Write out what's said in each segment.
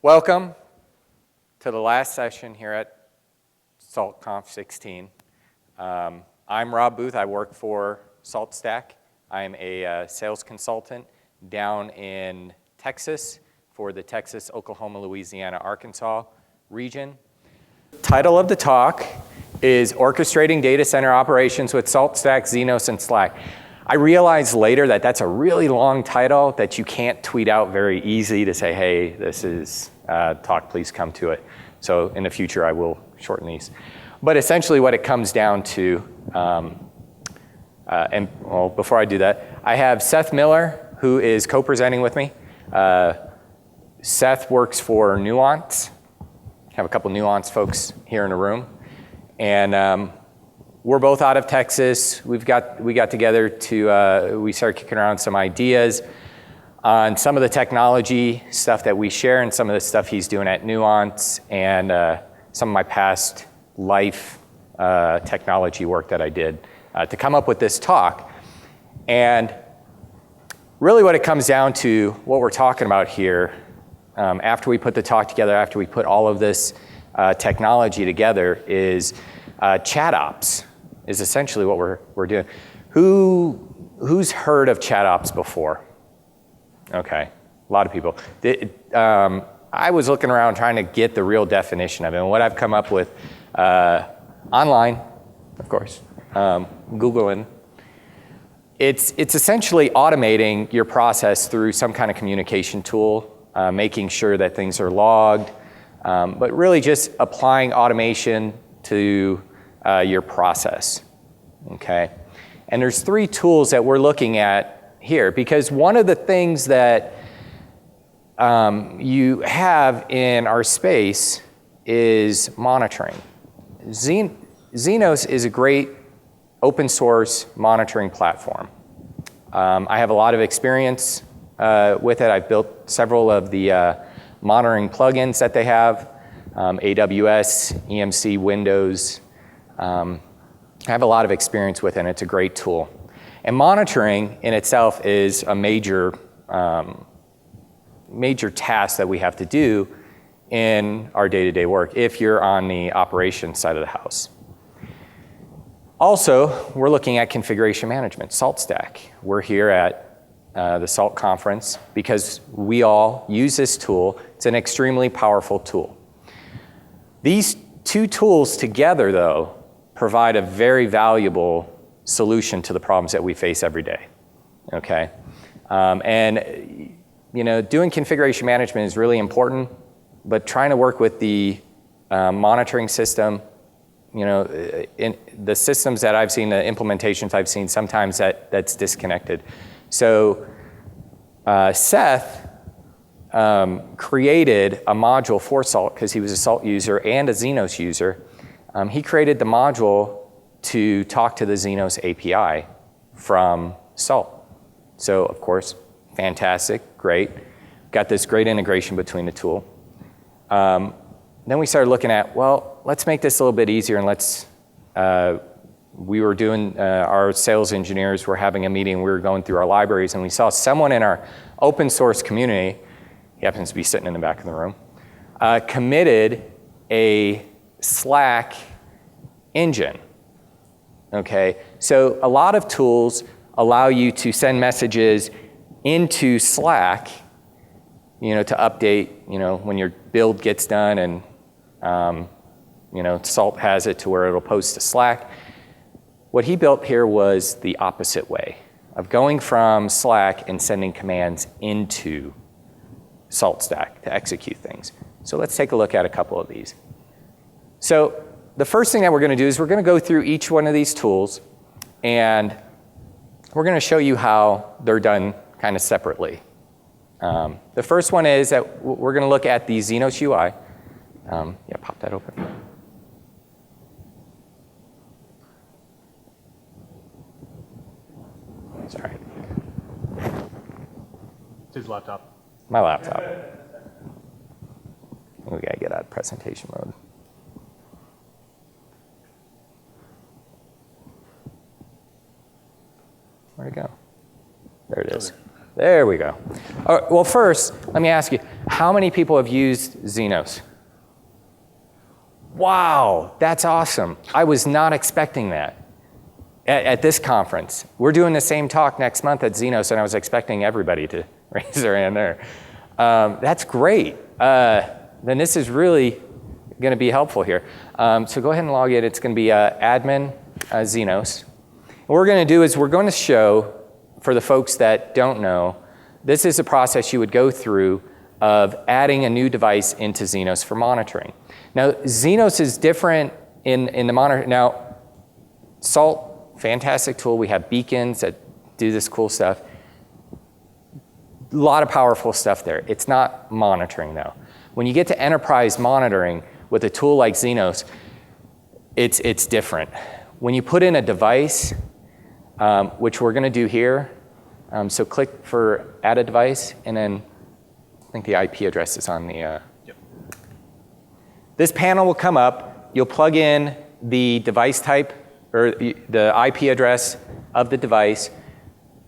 Welcome to the last session here at SaltConf 16. I'm Rob Booth. I work for SaltStack. I'm a sales consultant down in Texas for the Texas, Oklahoma, Louisiana, Arkansas region. Title of the talk is Orchestrating Data Center Operations with SaltStack, Zenoss and Slack. I realized later that that's a really long title that you can't tweet out very easy to say, hey, this is talk, please come to it. So in the future, I will shorten these. But essentially what it comes down to, before I do that, I have Seth Miller, who is co-presenting with me. Seth works for Nuance. I have a couple Nuance folks here in the room. And we're both out of Texas. We got together to, we started kicking around some ideas on some of the technology stuff that we share and some of the stuff he's doing at Nuance and some of my past life technology work that I did to come up with this talk. And really what it comes down to, what we're talking about here, after we put the talk together, after we put all of this technology together, is chat ops is essentially what we're doing. Who's heard of chat ops before? Okay, a lot of people. I was looking around trying to get the real definition of it, and what I've come up with online, of course, Googling, it's essentially automating your process through some kind of communication tool, making sure that things are logged, but really just applying automation to your process, okay? And there's three tools that we're looking at here, because one of the things that you have in our space is monitoring. Zenoss is a great open source monitoring platform. I have a lot of experience with it. I've built several of the monitoring plugins that they have, AWS, EMC, Windows. I have a lot of experience with it, and it's a great tool. And monitoring in itself is a major task that we have to do in our day-to-day work if you're on the operations side of the house. Also, we're looking at configuration management, SaltStack. We're here at the Salt Conference because we all use this tool. It's an extremely powerful tool. These two tools together, though, provide a very valuable solution to the problems that we face every day, okay? And doing configuration management is really important, but trying to work with the monitoring system, in the systems that I've seen, the implementations I've seen, sometimes that's disconnected. So Seth created a module for Salt because he was a Salt user and a Zenoss user. He created the module to talk to the Zenoss API from Salt. So of course, fantastic, great. Got this great integration between the tool. Then we started looking at, well, let's make this a little bit easier, and we were doing, our sales engineers were having a meeting, we were going through our libraries, and we saw someone in our open source community, he happens to be sitting in the back of the room, committed a Slack engine, okay? So a lot of tools allow you to send messages into Slack, to update, when your build gets done and, Salt has it to where it'll post to Slack. What he built here was the opposite way of going from Slack and sending commands into SaltStack to execute things. So let's take a look at a couple of these. So the first thing that we're going to do is we're going to go through each one of these tools, and we're going to show you how they're done kind of separately. The first one is that we're going to look at the Zenoss UI. Pop that open. Sorry. It's his laptop. My laptop. We gotta get out of presentation mode. Where'd it go? There it is. There we go. All right, well, first, let me ask you, How many people have used Zenoss? Wow, that's awesome. I was not expecting that at this conference. We're doing the same talk next month at Zenoss, and I was expecting everybody to raise their hand there. That's great. Then this is really going to be helpful here. So go ahead and log in. It's going to be admin Zenoss. What we're going to do is we're going to show, for the folks that don't know, this is a process you would go through of adding a new device into Zenoss for monitoring. Now, Zenoss is different in the monitor. Now, Salt, fantastic tool. We have beacons that do this cool stuff. A lot of powerful stuff there. It's not monitoring, though. When you get to enterprise monitoring with a tool like Zenoss, it's different. When you put in a device, which we're going to do here, so click for add a device, and then I think the IP address is on the... Yep. This panel will come up. You'll plug in the device type, or the IP address of the device,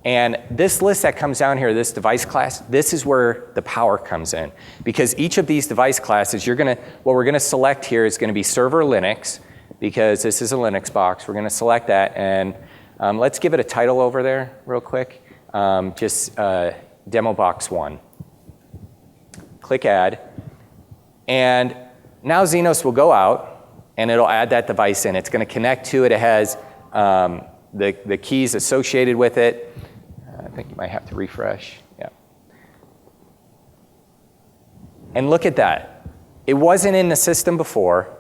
and this list that comes down here, this device class, this is where the power comes in. Because each of these device classes, what we're going to select here is going to be server Linux, because this is a Linux box. We're going to select that, and let's give it a title over there real quick. Just demo box 1. Click add, and now Zenoss will go out and it'll add that device in. It's going to connect to it. It has the keys associated with it. I think you might have to refresh. Yeah. And look at that. It wasn't in the system before.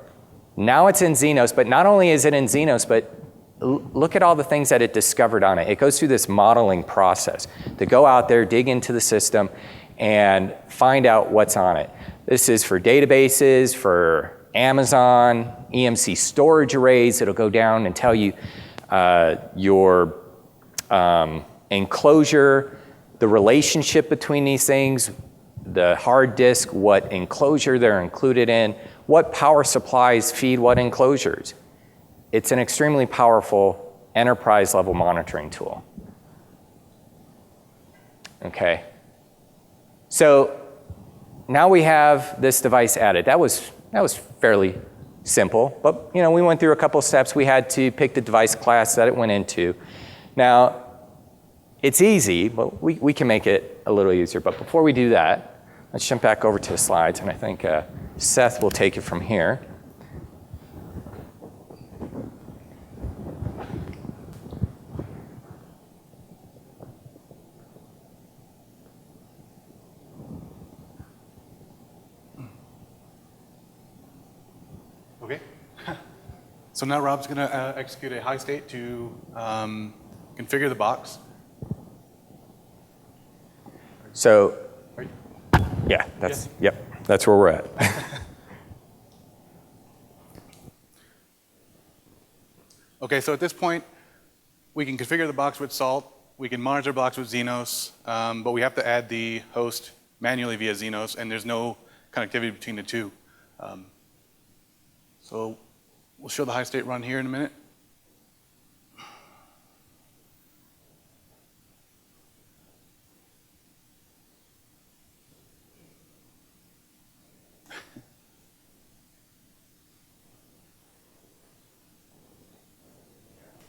Now it's in Zenoss, but not only is it in Zenoss, but look at all the things that it discovered on it. It goes through this modeling process to go out there, dig into the system, and find out what's on it. This is for databases, for Amazon, EMC storage arrays. It'll go down and tell you your enclosure, the relationship between these things, the hard disk, what enclosure they're included in, what power supplies feed what enclosures. It's an extremely powerful enterprise-level monitoring tool. Okay. So now we have this device added. That was fairly simple, but we went through a couple steps. We had to pick the device class that it went into. Now, it's easy, but we can make it a little easier. But before we do that, let's jump back over to the slides, and I think Seth will take it from here. Okay. So now Rob's going to execute a high state to configure the box. So, yeah, that's where we're at. Okay, so at this point, we can configure the box with Salt. We can monitor the box with Zenoss, but we have to add the host manually via Zenoss, and there's no connectivity between the two. So we'll show the high state run here in a minute.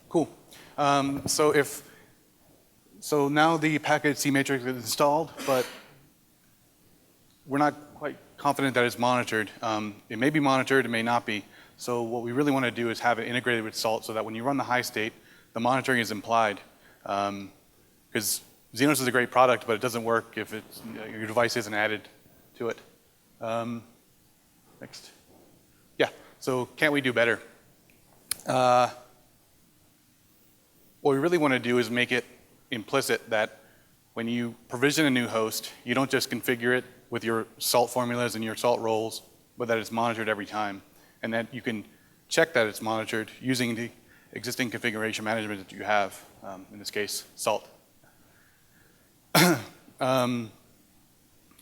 Cool. So now the package C-matrix is installed, but we're not quite confident that it's monitored. It may be monitored, it may not be. So what we really want to do is have it integrated with Salt so that when you run the high state, the monitoring is implied. Because Zenoss is a great product, but it doesn't work if your device isn't added to it. Next. Yeah, so can't we do better? What we really want to do is make it implicit that when you provision a new host, you don't just configure it with your Salt formulas and your Salt roles, but that it's monitored every time. And that you can check that it's monitored using the existing configuration management that you have, in this case, Salt.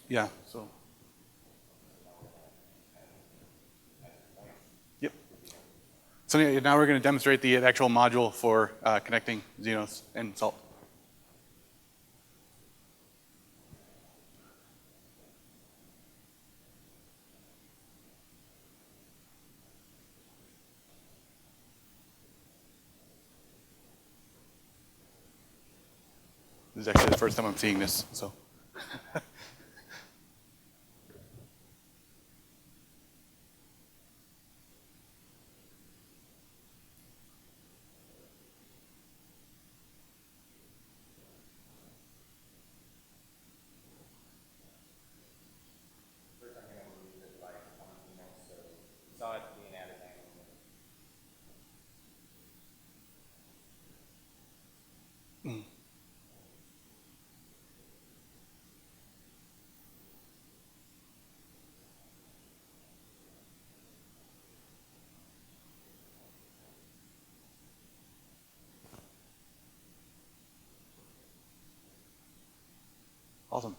Yeah, so. Yep. So now we're going to demonstrate the actual module for connecting Zenoss and Salt. This is actually the first time I'm seeing this, so. Awesome.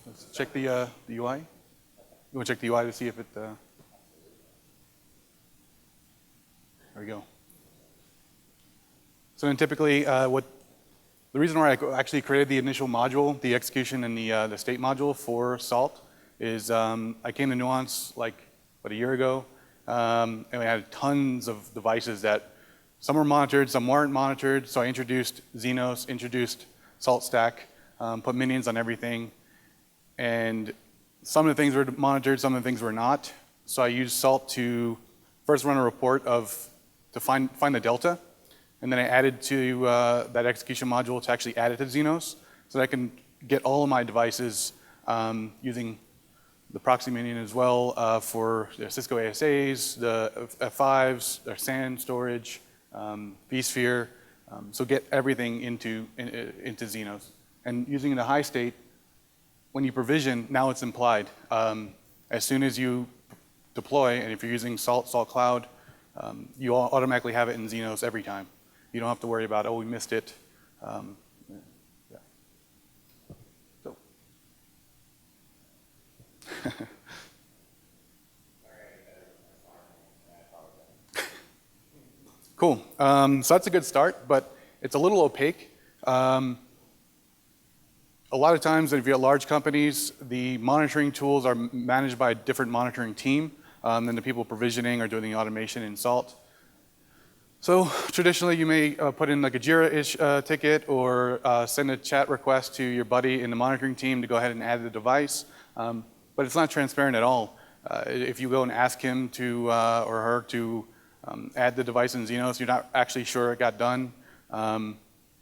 Let's check the UI. You want to check the UI to see if it, there we go. So then typically the reason why I actually created the initial module, the execution and the state module for Salt is I came to Nuance like, a year ago, and we had tons of devices that some were monitored, some weren't monitored, so I introduced Zenoss, introduced SaltStack, put minions on everything, and some of the things were monitored, some of the things were not. So I used Salt to first run a report to find the delta, and then I added to that execution module to actually add it to Zenoss, so that I can get all of my devices using the proxy minion as well for the Cisco ASAs, the F5s, their SAN storage, vSphere, so get everything into Zenoss. And using the high state, when you provision, now it's implied. As soon as you deploy, and if you're using Salt Cloud, you automatically have it in Zenoss every time. You don't have to worry about, oh, we missed it. Yeah. So. Cool. So that's a good start, but it's a little opaque. A lot of times, if you have large companies, the monitoring tools are managed by a different monitoring team than the people provisioning or doing the automation in Salt. So traditionally, you may put in like a Jira-ish ticket or send a chat request to your buddy in the monitoring team to go ahead and add the device, but it's not transparent at all. If you go and ask him to or her to add the device in Zenoss, you're not actually sure it got done. And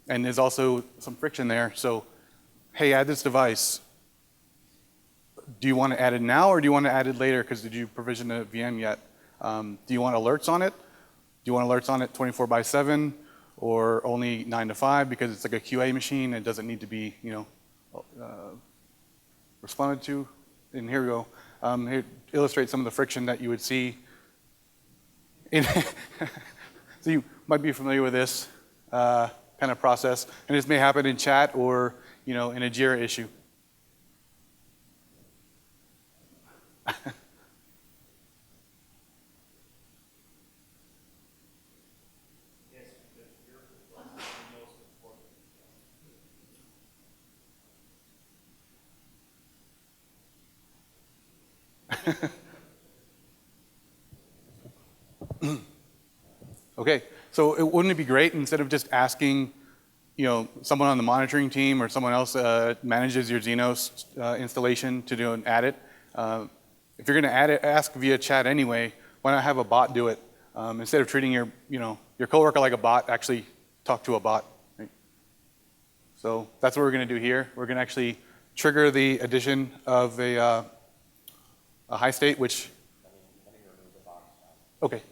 there's also some friction there. So, hey, add this device. Do you want to add it now or do you want to add it later because did you provision the VM yet? Do you want alerts on it? Do you want alerts on it 24/7 or only 9 to 5 because it's like a QA machine and it doesn't need to be, responded to? And here we go. Here illustrates some of the friction that you would see. So you might be familiar with this kind of process, and this may happen in chat or in a Jira issue. Okay, so wouldn't it be great instead of just asking, someone on the monitoring team or someone else manages your Zenoss installation to do and add it? If you're going to ask via chat anyway, why not have a bot do it instead of treating your coworker like a bot? Actually, talk to a bot. Right? So that's what we're going to do here. We're going to actually trigger the addition of a high state, which. Okay.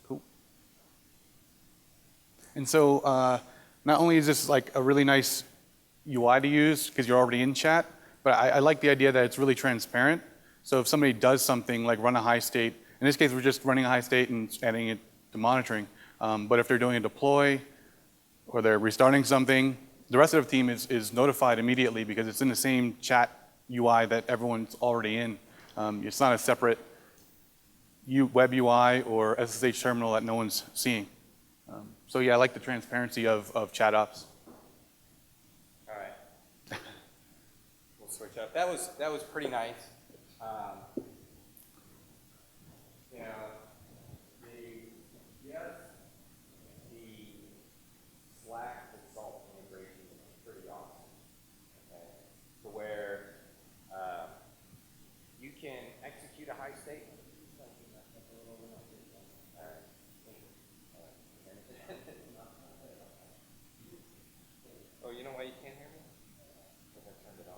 Cool. And so not only is this like a really nice UI to use because you're already in chat, but I like the idea that it's really transparent. So if somebody does something like run a high state, in this case we're just running a high state and adding it to monitoring. But if they're doing a deploy or they're restarting something, the rest of the team is notified immediately because it's in the same chat UI that everyone's already in. It's not a separate web UI or SSH terminal that no one's seeing. So yeah, I like the transparency of chat ops. All right. We'll switch up. That was pretty nice. You know, the Slack to Salt integration is pretty awesome. Okay, to where you can execute a high state. Oh, you know why you can't hear me? Because I turned it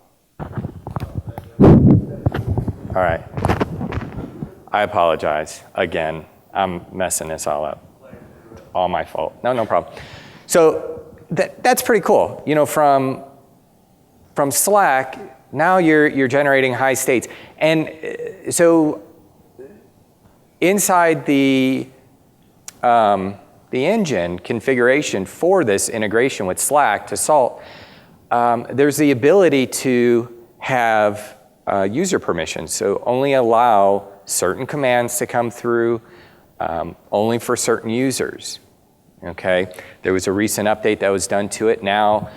off. All right. I apologize. Again, I'm messing this all up. All my fault. No problem. So that's pretty cool. You know, from Slack, now you're generating high states. And so inside the engine configuration for this integration with Slack to Salt, there's the ability to have user permissions. So only allow certain commands to come through, only for certain users. Okay, there was a recent update that was done to it. Now,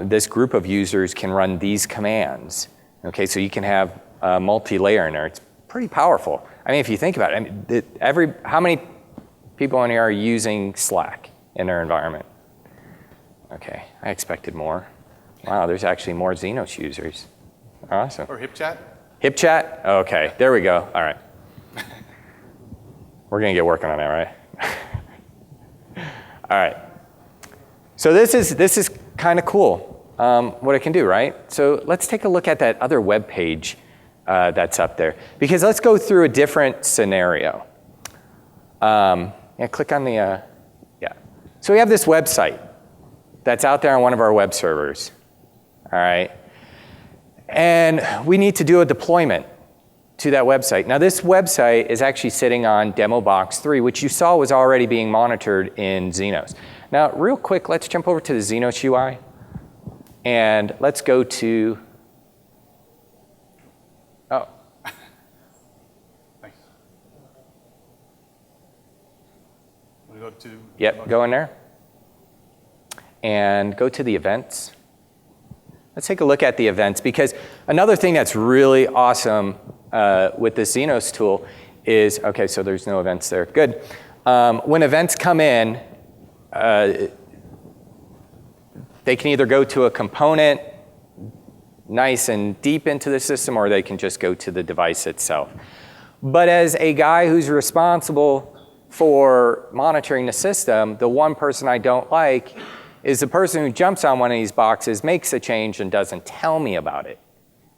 this group of users can run these commands. Okay, so you can have multi-layer in there. It's pretty powerful. I mean, if you think about it, I mean, how many people in here are using Slack in their environment? Okay, I expected more. Wow, there's actually more Zenoss users. Awesome. Or HipChat? HipChat? Okay, there we go. All right. We're gonna get working on that, right? All right. So this is kind of cool, what it can do, right? So let's take a look at that other web page that's up there. Because let's go through a different scenario. Yeah, click on the, yeah. So we have this website that's out there on one of our web servers, all right? And we need to do a deployment to that website. Now this website is actually sitting on demo box 3, which you saw was already being monitored in Zenoss. Now real quick, let's jump over to the Zenoss UI and let's go to, oh. Nice. Want to go to? Yep, go in there and go to the events. Let's take a look at the events, because another thing that's really awesome with the Zenoss tool is, okay, so there's no events there, good. When events come in, they can either go to a component nice and deep into the system, or they can just go to the device itself. But as a guy who's responsible for monitoring the system, the one person I don't like is the person who jumps on one of these boxes, makes a change, and doesn't tell me about it.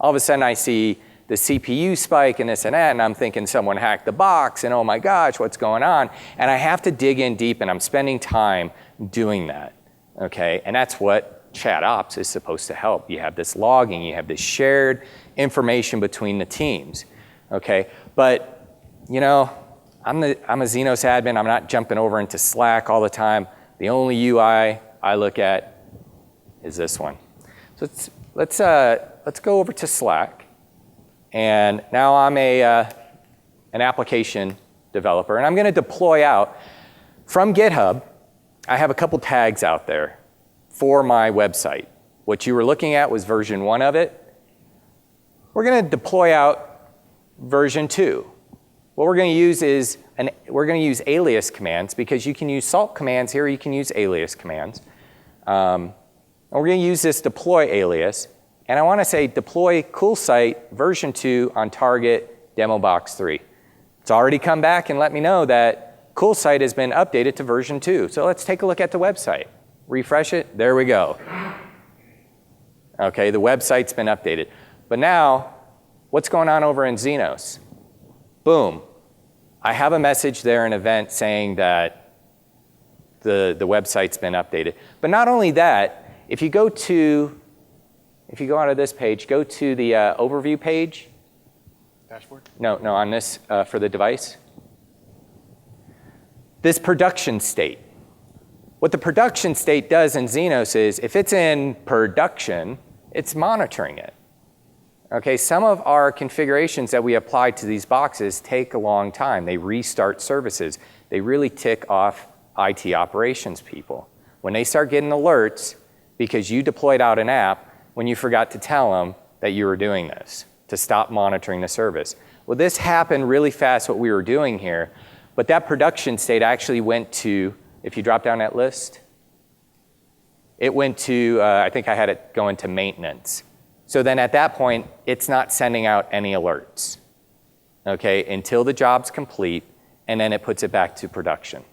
All of a sudden I see the CPU spike and this and that, and I'm thinking someone hacked the box, and oh my gosh, what's going on? And I have to dig in deep, and I'm spending time doing that, okay? And that's what chat ops is supposed to help. You have this logging, you have this shared information between the teams, okay? But, you know, I'm a Zenoss admin. I'm not jumping over into Slack all the time. The only UI I look at is this one. So let's go over to Slack. And now I'm an application developer, and I'm going to deploy out from GitHub. I have a couple tags out there for my website. What you were looking at was version 1 of it. We're going to deploy out version 2. What we're going to use is we're going to use alias commands, because you can use salt commands here, you can use alias commands. And we're going to use this deploy alias, and I want to say deploy cool site version 2 on target demo box 3. It's already come back and let me know that cool site has been updated to version 2. So let's take a look at the website. Refresh it. There we go. Okay, the website's been updated. But now, what's going on over in Zenoss? Boom. I have a message there, an event saying that the website's been updated. But not only that, if you go out of this page, go to the overview page. Dashboard? No, on this, for the device. This production state. What the production state does in Zenoss is, if it's in production, it's monitoring it. Okay, some of our configurations that we apply to these boxes take a long time. They restart services. They really tick off IT operations people. When they start getting alerts because you deployed out an app when you forgot to tell them that you were doing this, to stop monitoring the service. Well, this happened really fast, what we were doing here, but that production state actually went to, if you drop down that list, it went to, I think I had it go into maintenance. So then at that point, it's not sending out any alerts, okay, until the job's complete, and then it puts it back to production,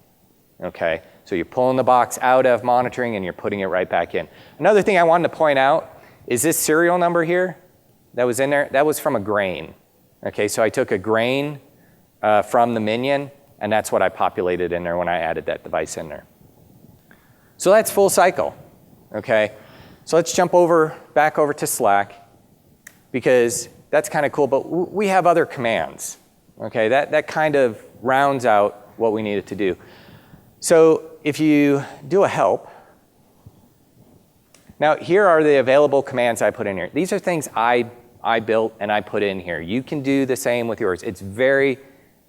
okay? So you're pulling the box out of monitoring and you're putting it right back in. Another thing I wanted to point out is this serial number here that was in there, that was from a grain, okay? So I took a grain from the minion, and that's what I populated in there when I added that device in there. So that's full cycle, okay? So let's jump back over to Slack, because that's kind of cool, but we have other commands, okay? That kind of rounds out what we needed to do. So if you do a help, now here are the available commands I put in here. These are things I built and I put in here. You can do the same with yours. It's very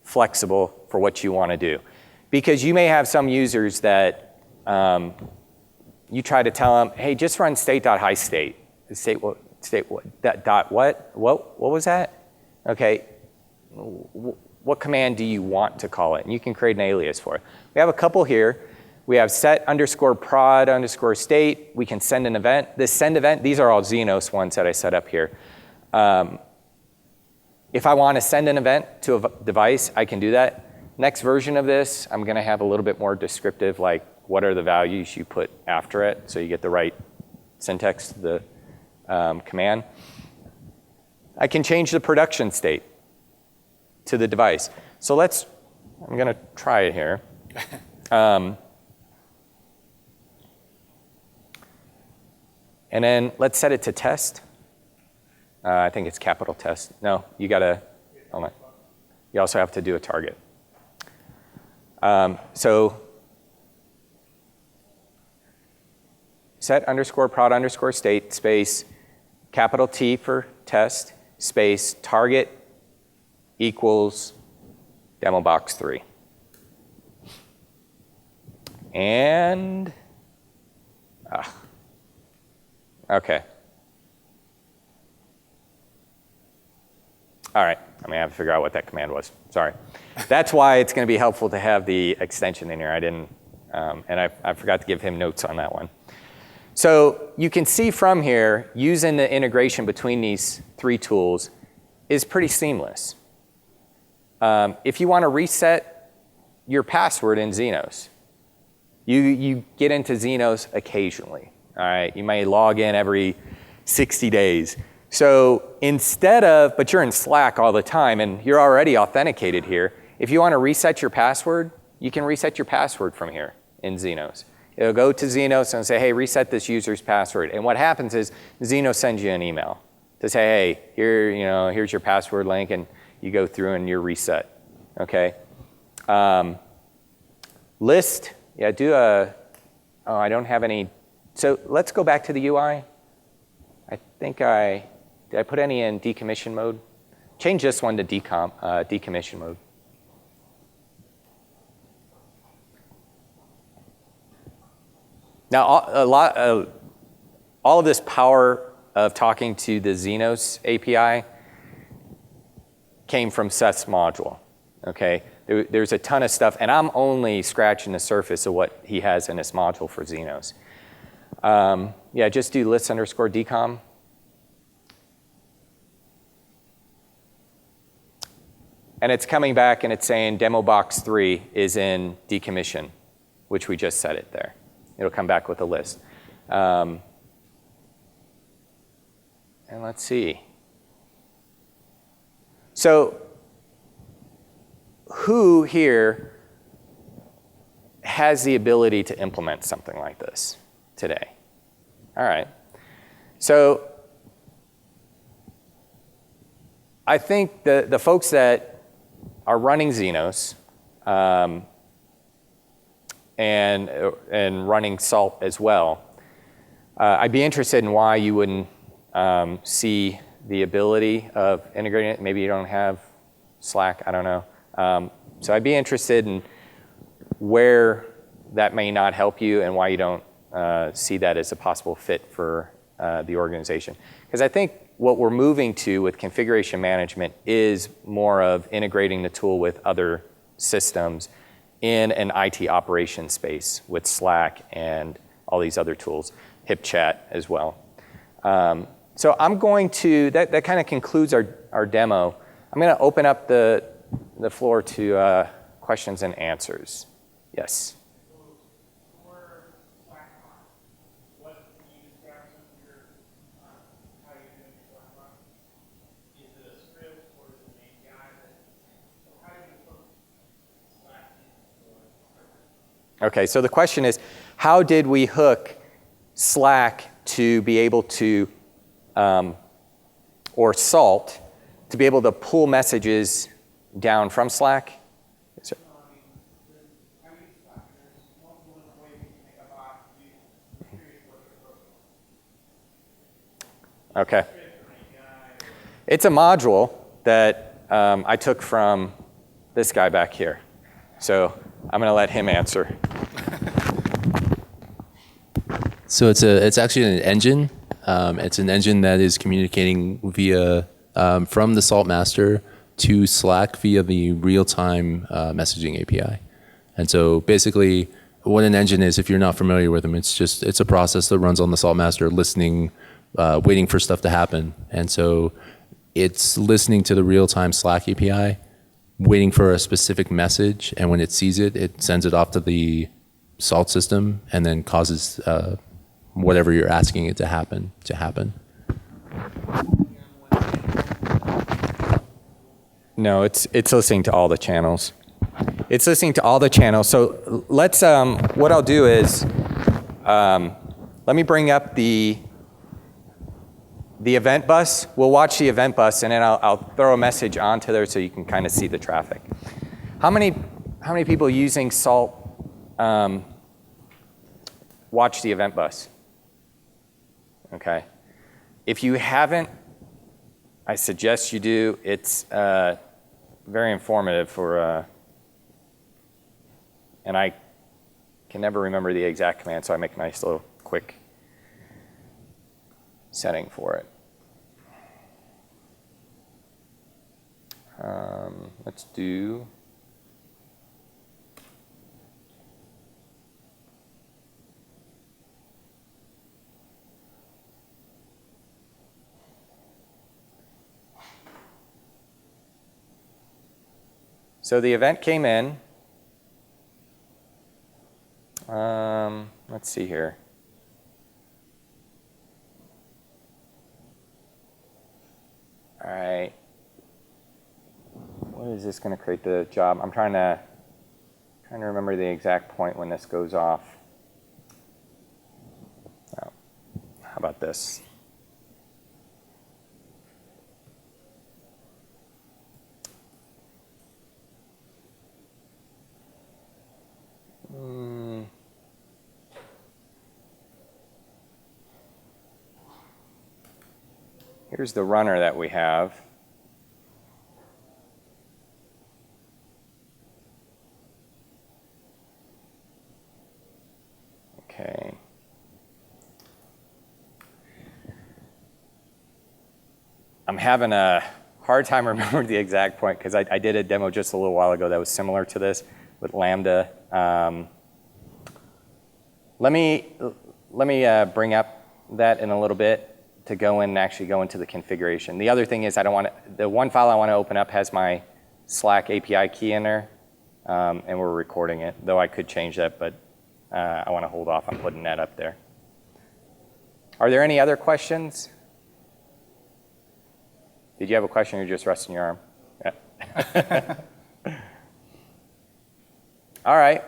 flexible for what you want to do, because you may have some users that you try to tell them, hey, just run state.highstate. State what? What was that? Okay, what command do you want to call it? And you can create an alias for it. We have a couple here. We have set_prod_state. We can send an event. This send event, these are all Zenoss ones that I set up here. If I want to send an event to a device, I can do that. Next version of this, I'm going to have a little bit more descriptive, like what are the values you put after it, so you get the right syntax to the command. I can change the production state to the device. So I'm going to try it here. And then let's set it to test. I think it's capital test. No, you gotta, hold on. You also have to do a target. So set_prod_state space capital T for test space target equals demo box 3. And, okay. All right, I'm gonna have to figure out what that command was. Sorry. That's why it's gonna be helpful to have the extension in here. I didn't, and I forgot to give him notes on that one. So you can see from here, using the integration between these 3 tools is pretty seamless. If you wanna reset your password in Zenoss, you get into Zenoss occasionally, all right? You may log in every 60 days. So instead of, but you're in Slack all the time and you're already authenticated here, if you want to reset your password, you can reset your password from here in Zenoss. It'll go to Zenoss and say, hey, reset this user's password. And what happens is Zenoss sends you an email to say, hey, here's your password link, and you go through and you're reset, okay? List, yeah, I don't have any, so let's go back to the UI. I think did I put any in decommission mode? Change this one to decommission mode. Now, all of this power of talking to the Zenoss API came from Seth's module, okay? There's a ton of stuff, and I'm only scratching the surface of what he has in his module for Zenoss. Yeah, just do list_decom. And it's coming back and it's saying demo box 3 is in decommission, which we just set it there. It'll come back with a list. And let's see. So who here has the ability to implement something like this today? All right. So I think the folks that are running Zenoss, and and running Salt as well. I'd be interested in why you wouldn't see the ability of integrating it. Maybe you don't have Slack, I don't know. So I'd be interested in where that may not help you and why you don't see that as a possible fit for the organization. Because I think what we're moving to with configuration management is more of integrating the tool with other systems in an IT operations space with Slack and all these other tools, HipChat as well. So I'm going to, that kind of concludes our demo. I'm going to open up the floor to questions and answers. Yes? Okay, so the question is, how did we hook Slack to be able to, or Salt, to be able to pull messages down from Slack? Yes, okay. It's a module that I took from this guy back here. So I'm going to let him answer. So it's actually an engine. It's an engine that is communicating via from the Salt master to Slack via the real-time messaging API. And so basically, what an engine is, if you're not familiar with them, it's a process that runs on the Salt master, listening, waiting for stuff to happen. And so it's listening to the real-time Slack API, waiting for a specific message, and when it sees it, it sends it off to the Salt system and then causes whatever you're asking it to happen. No, it's listening to all the channels. It's listening to all the channels. So let's, what I'll do is, let me bring up the event bus. We'll watch the event bus, and then I'll throw a message onto there so you can kind of see the traffic. How many people using Salt watch the event bus? Okay. If you haven't, I suggest you do. It's very informative for, and I can never remember the exact command, so I make a nice little quick setting for it. Let's do, so the event came in. Let's see here. All right. What is this going to create the job? I'm trying to remember the exact point when this goes off. Oh, how about this? Here's the runner that we have. Okay. I'm having a hard time remembering the exact point because I did a demo just a little while ago that was similar to this with Lambda. Let me bring up that in a little bit to go in and actually go into the configuration. The other thing is the one file I want to open up has my Slack API key in there, and we're recording it, though I could change that, but I want to hold off on putting that up there. Are there any other questions? Did you have a question or you're just resting your arm? Yeah. All right.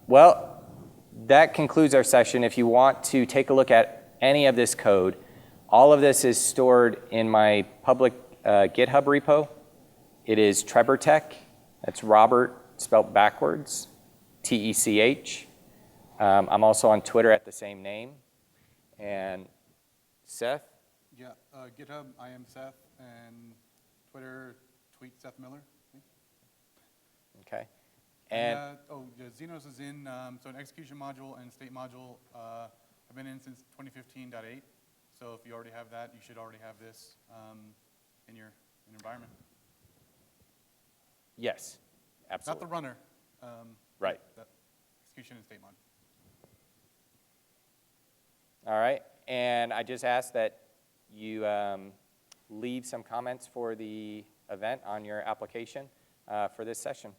Well, that concludes our session. If you want to take a look at any of this code, all of this is stored in my public GitHub repo. It is TreborTech. That's Robert spelled backwards. TECH. I'm also on Twitter at the same name. And Seth? Yeah, GitHub, I am Seth, and Twitter, tweet Seth Miller. Okay. And And Zenoss is in, so an execution module and state module have been in since 2015.8. So if you already have that, you should already have this in your environment. yes, Not absolutely. the runner. Right. The execution and state module. All right. And I just ask that you leave some comments for the event on your application for this session.